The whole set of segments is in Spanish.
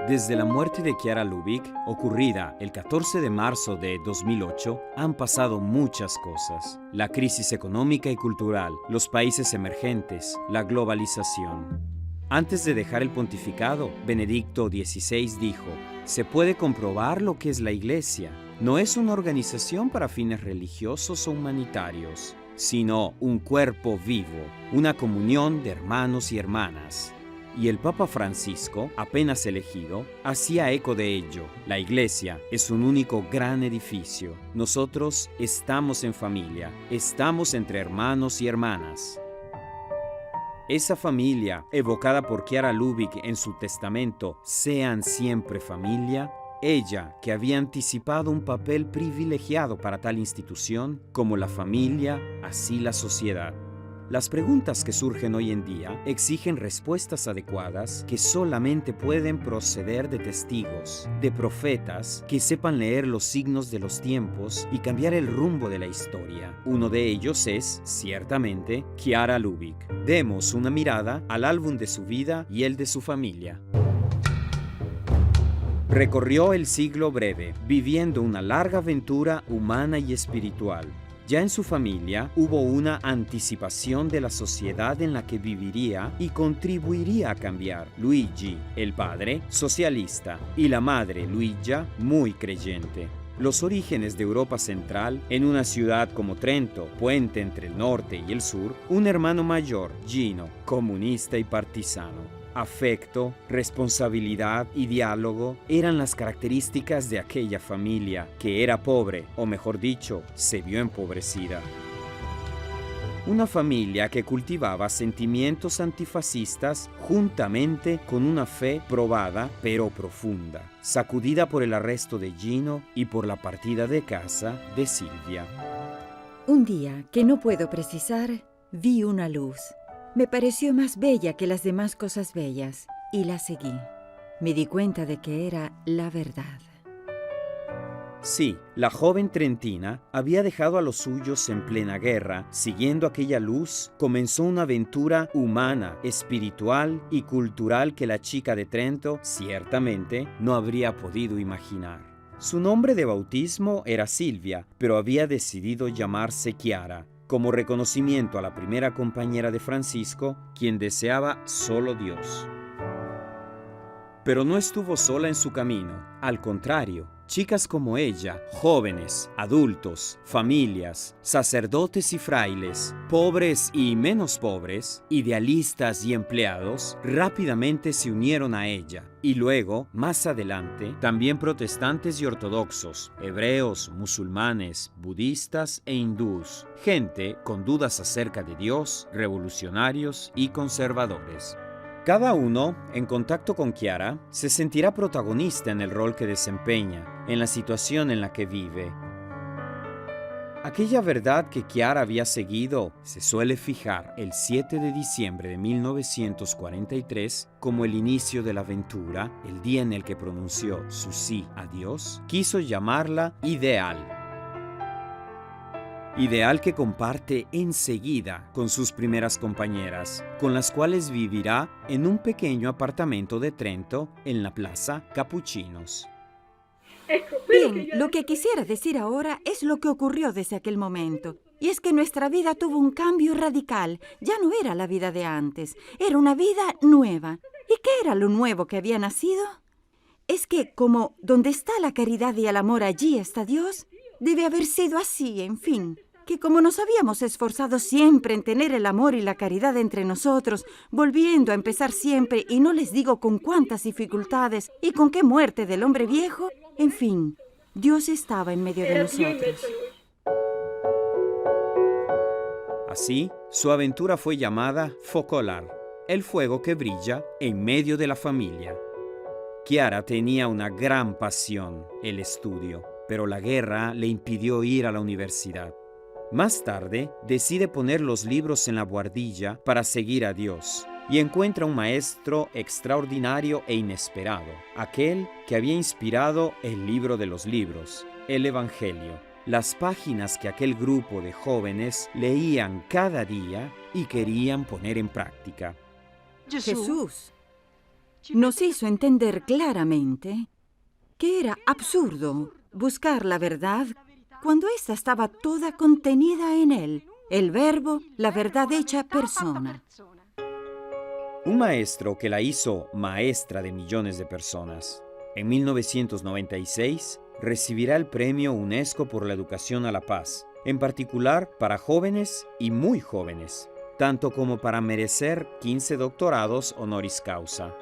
Desde la muerte de Chiara Lubich, ocurrida el 14 de marzo de 2008, han pasado muchas cosas. La crisis económica y cultural, los países emergentes, la globalización. Antes de dejar el pontificado, Benedicto XVI dijo: "Se puede comprobar lo que es la Iglesia. No es una organización para fines religiosos o humanitarios, sino un cuerpo vivo, una comunión de hermanos y hermanas". Y el Papa Francisco, apenas elegido, hacía eco de ello. La Iglesia es un único gran edificio. Nosotros estamos en familia, estamos entre hermanos y hermanas. Esa familia, evocada por Chiara Lubich en su testamento, "Sean siempre familia", ella, que había anticipado un papel privilegiado para tal institución, como la familia, así la sociedad. Las preguntas que surgen hoy en día exigen respuestas adecuadas que solamente pueden proceder de testigos, de profetas que sepan leer los signos de los tiempos y cambiar el rumbo de la historia. Uno de ellos es, ciertamente, Chiara Lubich. Demos una mirada al álbum de su vida y el de su familia. Recorrió el siglo breve, viviendo una larga aventura humana y espiritual. Ya en su familia hubo una anticipación de la sociedad en la que viviría y contribuiría a cambiar. Luigi, el padre, socialista, y la madre, Luigia, muy creyente. Los orígenes de Europa Central, en una ciudad como Trento, puente entre el norte y el sur, un hermano mayor, Gino, comunista y partisano. Afecto, responsabilidad y diálogo eran las características de aquella familia, que era pobre, o mejor dicho, se vio empobrecida. Una familia que cultivaba sentimientos antifascistas juntamente con una fe probada pero profunda, sacudida por el arresto de Gino y por la partida de casa de Silvia. Un día, que no puedo precisar, vi una luz. Me pareció más bella que las demás cosas bellas y la seguí. Me di cuenta de que era la verdad. Sí, la joven trentina había dejado a los suyos en plena guerra. Siguiendo aquella luz, comenzó una aventura humana, espiritual y cultural que la chica de Trento, ciertamente, no habría podido imaginar. Su nombre de bautismo era Silvia, pero había decidido llamarse Chiara, como reconocimiento a la primera compañera de Francisco, quien deseaba solo Dios. Pero no estuvo sola en su camino, al contrario. Chicas como ella, jóvenes, adultos, familias, sacerdotes y frailes, pobres y menos pobres, idealistas y empleados, rápidamente se unieron a ella. Y luego, más adelante, también protestantes y ortodoxos, hebreos, musulmanes, budistas e hindús, gente con dudas acerca de Dios, revolucionarios y conservadores. Cada uno, en contacto con Chiara, se sentirá protagonista en el rol que desempeña, en la situación en la que vive. Aquella verdad que Chiara había seguido se suele fijar el 7 de diciembre de 1943 como el inicio de la aventura, el día en el que pronunció su sí a Dios. Quiso llamarla ideal. Ideal que comparte enseguida con sus primeras compañeras, con las cuales vivirá en un pequeño apartamento de Trento en la Plaza Capuchinos. Bien, lo que quisiera decir ahora es lo que ocurrió desde aquel momento. Y es que nuestra vida tuvo un cambio radical. Ya no era la vida de antes, era una vida nueva. ¿Y qué era lo nuevo que había nacido? Es que como donde está la caridad y el amor, allí está Dios, debe haber sido así, en fin. Que como nos habíamos esforzado siempre en tener el amor y la caridad entre nosotros, volviendo a empezar siempre, y no les digo con cuántas dificultades y con qué muerte del hombre viejo, en fin, Dios estaba en medio de nosotros. Así, su aventura fue llamada Focolar, el fuego que brilla en medio de la familia. Chiara tenía una gran pasión, el estudio, pero la guerra le impidió ir a la universidad. Más tarde, decide poner los libros en la buhardilla para seguir a Dios y encuentra un maestro extraordinario e inesperado, aquel que había inspirado el libro de los libros, el Evangelio, las páginas que aquel grupo de jóvenes leían cada día y querían poner en práctica. Jesús. nos hizo entender claramente que era absurdo buscar la verdad cuando ésta estaba toda contenida en él, el Verbo, la verdad hecha persona. Un maestro que la hizo maestra de millones de personas. En 1996 recibirá el premio UNESCO por la educación a la paz, en particular para jóvenes y muy jóvenes, tanto como para merecer 15 doctorados honoris causa.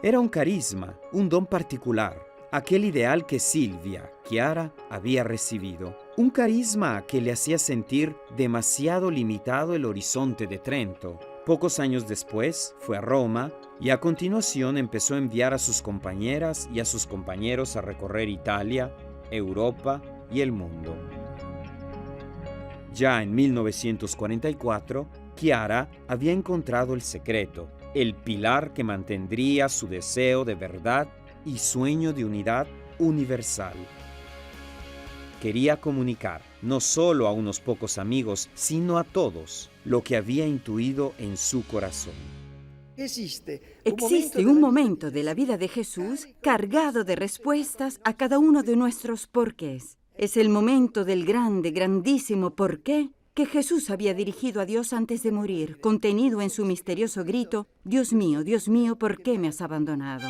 Era un carisma, un don particular, aquel ideal que Silvia, Chiara, había recibido. Un carisma que le hacía sentir demasiado limitado el horizonte de Trento. Pocos años después fue a Roma y a continuación empezó a enviar a sus compañeras y a sus compañeros a recorrer Italia, Europa y el mundo. Ya en 1944, Chiara había encontrado el secreto, el pilar que mantendría su deseo de verdad y sueño de unidad universal. Quería comunicar, no solo a unos pocos amigos, sino a todos, lo que había intuido en su corazón. Existe un momento de la vida de Jesús cargado de respuestas a cada uno de nuestros porqués. Es el momento del grande, grandísimo porqué que Jesús había dirigido a Dios antes de morir, contenido en su misterioso grito, Dios mío, ¿por qué me has abandonado?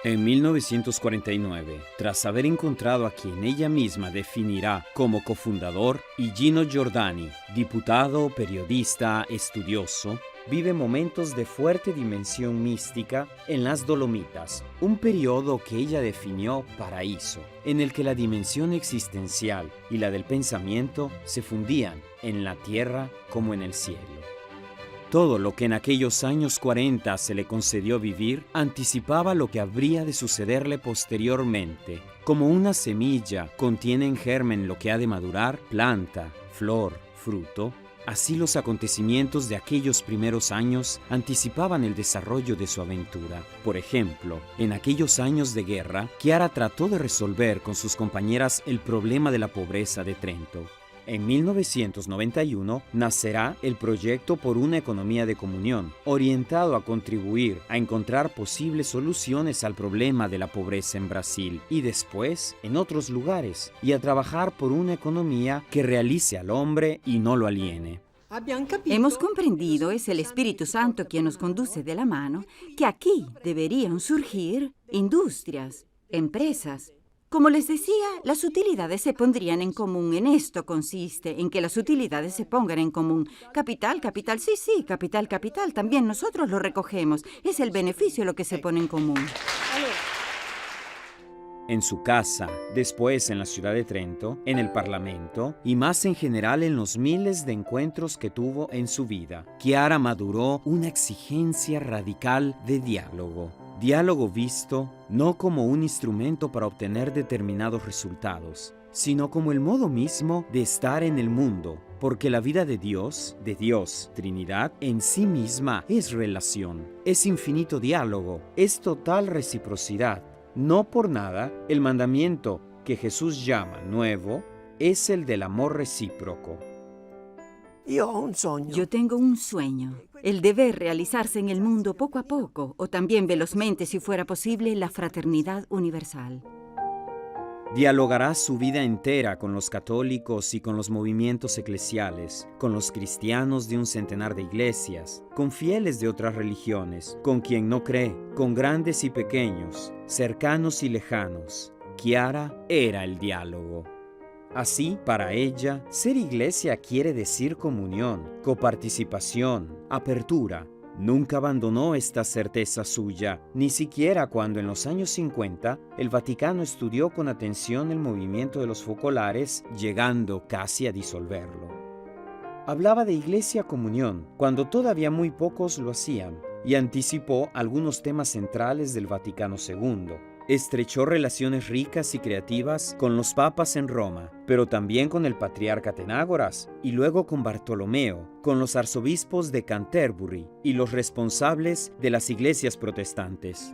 En 1949, tras haber encontrado a quien ella misma definirá como cofundador, y Gino Giordani, diputado, periodista, estudioso, vive momentos de fuerte dimensión mística en las Dolomitas, un periodo que ella definió paraíso, en el que la dimensión existencial y la del pensamiento se fundían en la tierra como en el cielo. Todo lo que en aquellos años 40 se le concedió vivir anticipaba lo que habría de sucederle posteriormente. Como una semilla contiene en germen lo que ha de madurar, planta, flor, fruto, así los acontecimientos de aquellos primeros años anticipaban el desarrollo de su aventura. Por ejemplo, en aquellos años de guerra, Chiara trató de resolver con sus compañeras el problema de la pobreza de Trento. En 1991 nacerá el proyecto por una economía de comunión, orientado a contribuir a encontrar posibles soluciones al problema de la pobreza en Brasil y después en otros lugares, y a trabajar por una economía que realice al hombre y no lo aliene. Hemos comprendido, es el Espíritu Santo quien nos conduce de la mano, que aquí deberían surgir industrias, empresas. Como les decía, las utilidades se pondrían en común. En esto consiste, en que las utilidades se pongan en común. Capital, sí, capital, también nosotros lo recogemos. Es el beneficio lo que se pone en común. En su casa, después en la ciudad de Trento, en el Parlamento y más en general en los miles de encuentros que tuvo en su vida, Chiara maduró una exigencia radical de diálogo. Diálogo visto no como un instrumento para obtener determinados resultados, sino como el modo mismo de estar en el mundo, porque la vida de Dios, Trinidad, en sí misma es relación, es infinito diálogo, es total reciprocidad. No por nada, el mandamiento que Jesús llama nuevo es el del amor recíproco. Yo tengo un sueño, el deber realizarse en el mundo poco a poco, o también velozmente, si fuera posible, la fraternidad universal. Dialogará su vida entera con los católicos y con los movimientos eclesiales, con los cristianos de un centenar de iglesias, con fieles de otras religiones, con quien no cree, con grandes y pequeños, cercanos y lejanos. Chiara era el diálogo. Así, para ella, ser iglesia quiere decir comunión, coparticipación, apertura. Nunca abandonó esta certeza suya, ni siquiera cuando en los años 50 el Vaticano estudió con atención el movimiento de los focolares, llegando casi a disolverlo. Hablaba de iglesia comunión, cuando todavía muy pocos lo hacían, y anticipó algunos temas centrales del Vaticano II. Estrechó relaciones ricas y creativas con los papas en Roma, pero también con el patriarca Atenágoras y luego con Bartolomeo, con los arzobispos de Canterbury y los responsables de las iglesias protestantes.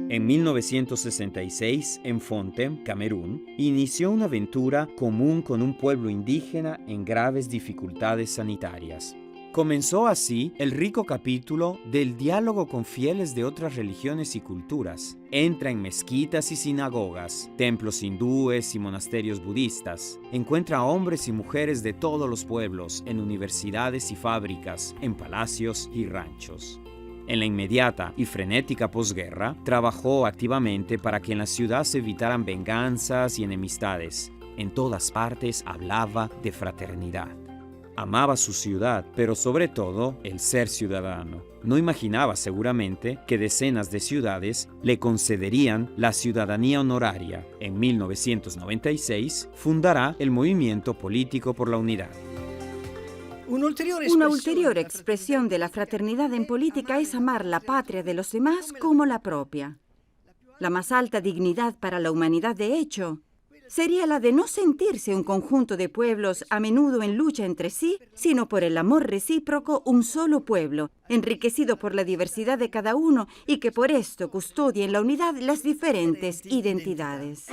En 1966, en Fontem, Camerún, inició una aventura común con un pueblo indígena en graves dificultades sanitarias. Comenzó así el rico capítulo del diálogo con fieles de otras religiones y culturas. Entra en mezquitas y sinagogas, templos hindúes y monasterios budistas. Encuentra hombres y mujeres de todos los pueblos, en universidades y fábricas, en palacios y ranchos. En la inmediata y frenética posguerra, trabajó activamente para que en la ciudad se evitaran venganzas y enemistades. En todas partes hablaba de fraternidad. Amaba su ciudad, pero sobre todo el ser ciudadano. No imaginaba seguramente que decenas de ciudades le concederían la ciudadanía honoraria. En 1996 fundará el Movimiento Político por la Unidad. Una ulterior expresión de la fraternidad en política es amar la patria de los demás como la propia. La más alta dignidad para la humanidad, de hecho, sería la de no sentirse un conjunto de pueblos a menudo en lucha entre sí, sino por el amor recíproco un solo pueblo, enriquecido por la diversidad de cada uno y que por esto custodia en la unidad las diferentes identidades.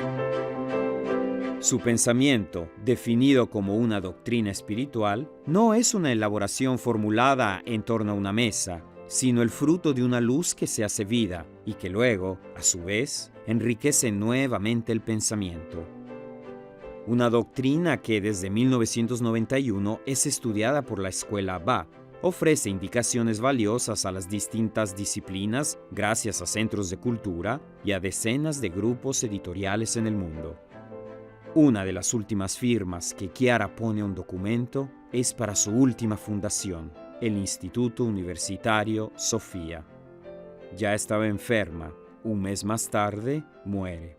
Su pensamiento, definido como una doctrina espiritual, no es una elaboración formulada en torno a una mesa, sino el fruto de una luz que se hace vida y que luego, a su vez, enriquece nuevamente el pensamiento. Una doctrina que desde 1991 es estudiada por la Escuela Ba. Ofrece indicaciones valiosas a las distintas disciplinas gracias a centros de cultura y a decenas de grupos editoriales en el mundo. Una de las últimas firmas que Chiara pone a un documento es para su última fundación, el Instituto Universitario Sofía. Ya estaba enferma. Un mes más tarde, muere.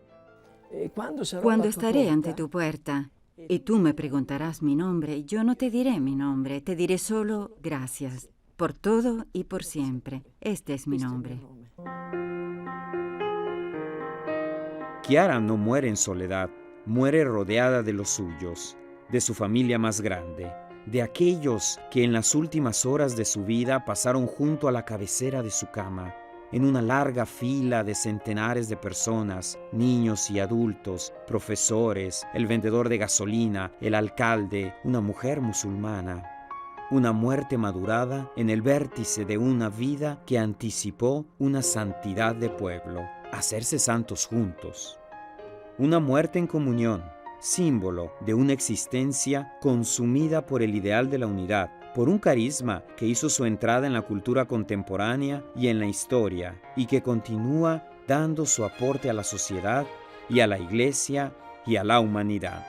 Cuando estaré ante tu puerta y tú me preguntarás mi nombre, yo no te diré mi nombre, te diré solo gracias por todo y por siempre. Este es mi nombre. Chiara no muere en soledad, muere rodeada de los suyos, de su familia más grande, de aquellos que en las últimas horas de su vida pasaron junto a la cabecera de su cama, en una larga fila de centenares de personas, niños y adultos, profesores, el vendedor de gasolina, el alcalde, una mujer musulmana. Una muerte madurada en el vértice de una vida que anticipó una santidad de pueblo, hacerse santos juntos. Una muerte en comunión, símbolo de una existencia consumida por el ideal de la unidad, por un carisma que hizo su entrada en la cultura contemporánea y en la historia, y que continúa dando su aporte a la sociedad y a la Iglesia y a la humanidad.